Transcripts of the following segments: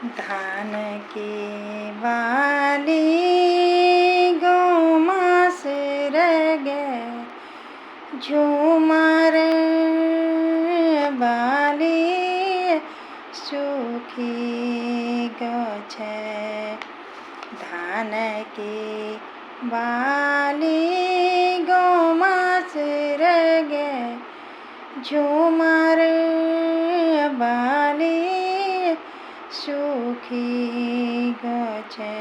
धान की बाली गौमास रह गए, झूमर बाली सूखी गछे। धान की बाली गौमास रह गए, झूमर बाली सूखी गछे।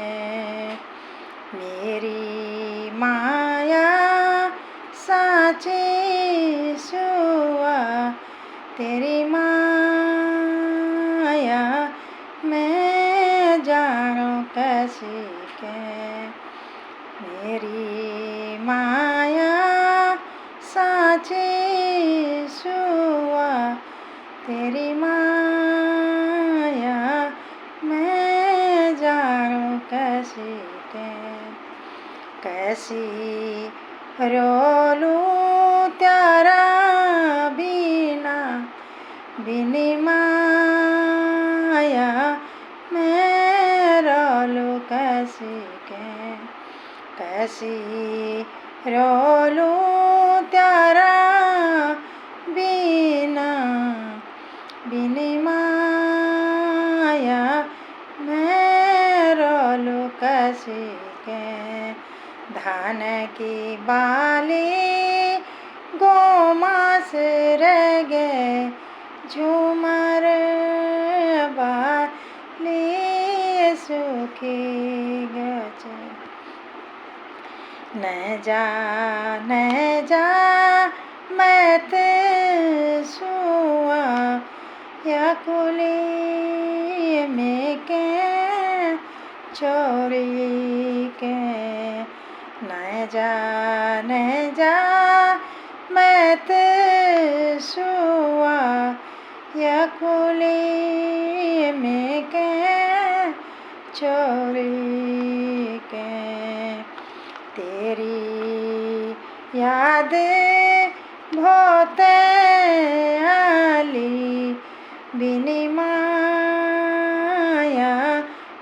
मेरी माया साची सुआ, तेरी माया मैं जानूं कैसी के। मेरी माया साची सुआ, तेरी माया मैं जानूं कैसी के। कैसी रोलूं त्यारा बिना, बिनी माया मैं रोलूं कैसी के। कैसी रोलूं त्यारा बिना, बिनी माया मैं रोलूं कैसी के। धान की बाली गौमास रह गए, झूमर बाली सूखी गछे। न जा मैत सुआ, या कुली में के छोड़ी के। न जा मैत सुआ, या कुली में के छोड़ी के। तेरी याद बहुत आली, बिनी माया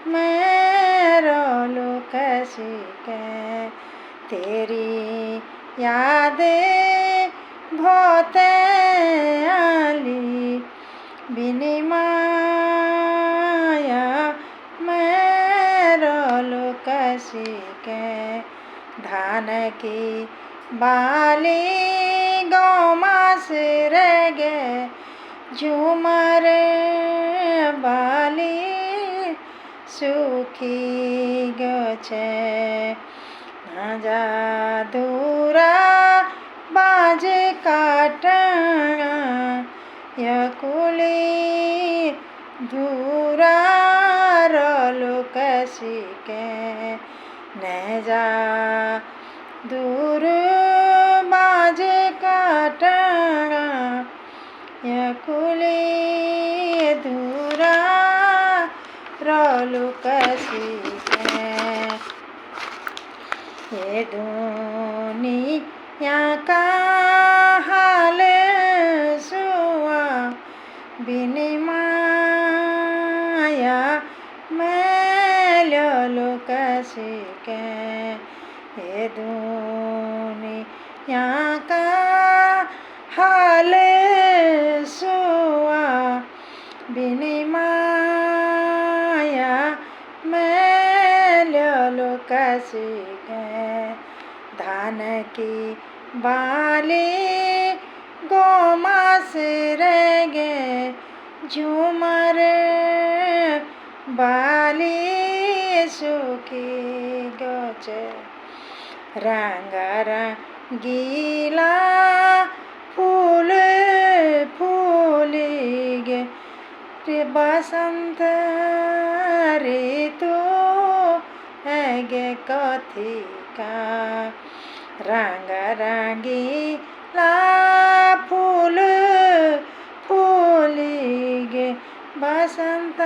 मैं रोलूं कैसी के। तेरी याद बहुत आली, बिनी माया मैं रोलूं कैसी के। धान की बाली गौमास रह गए, झूमर बाली सूखी गछे। न जा दूरा बाज काटना, या कुली दूरा रोलूं कैसी के। न जा दूर बाज काटना, या कुली दूरा रोलूं कैसी के। ये दुनिया का हाल सुआ, बिनी माया मैं रोलूं कैसी के। ये दुनिया का हाल सुआ, बिनी माया मैं रोलूं कैसी के। धान की बाली गौमास रह गए, झूमर बाली सूखी गछे। रंग रंगीला फूल फूली गे, बसंत ऋतु है गे कथी का। रंग रंगीला फूल फूली गे, बसंत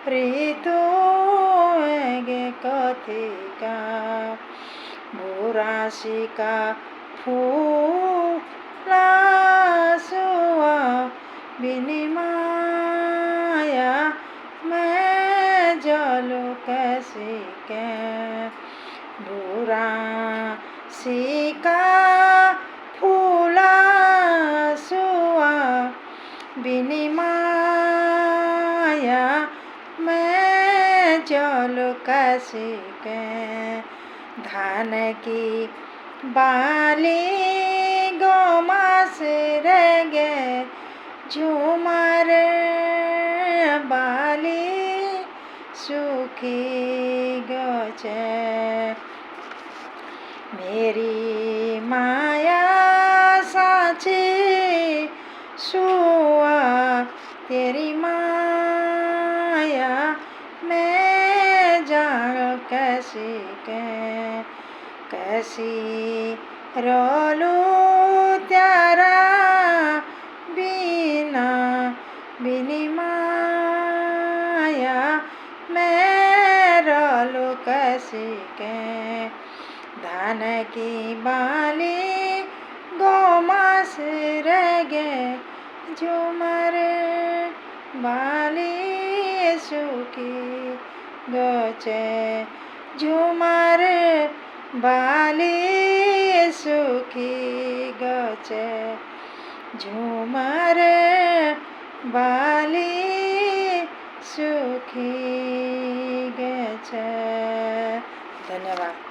ऋतु है गे कथी का। बुरासी का फूला सुआ, बिनी माया मैं कैसिके बुरा सिका फूला सुआ बिनिमाया मैं जल कैसिके धान की बाली गोमास रह गए झूमर बाली सूखी गचे मेरी माया साची सुआ तेरी माया मैं जान कैसिके कैसी रोलू त्यारा बिना बिनिमाया मैं रोलू कैसिके धान की बाली गोमास रह गए झूमर बाली सूखी गचे झूमर बाली सूखी गचे झूमर बाली सूखी गचे। धन्यवाद।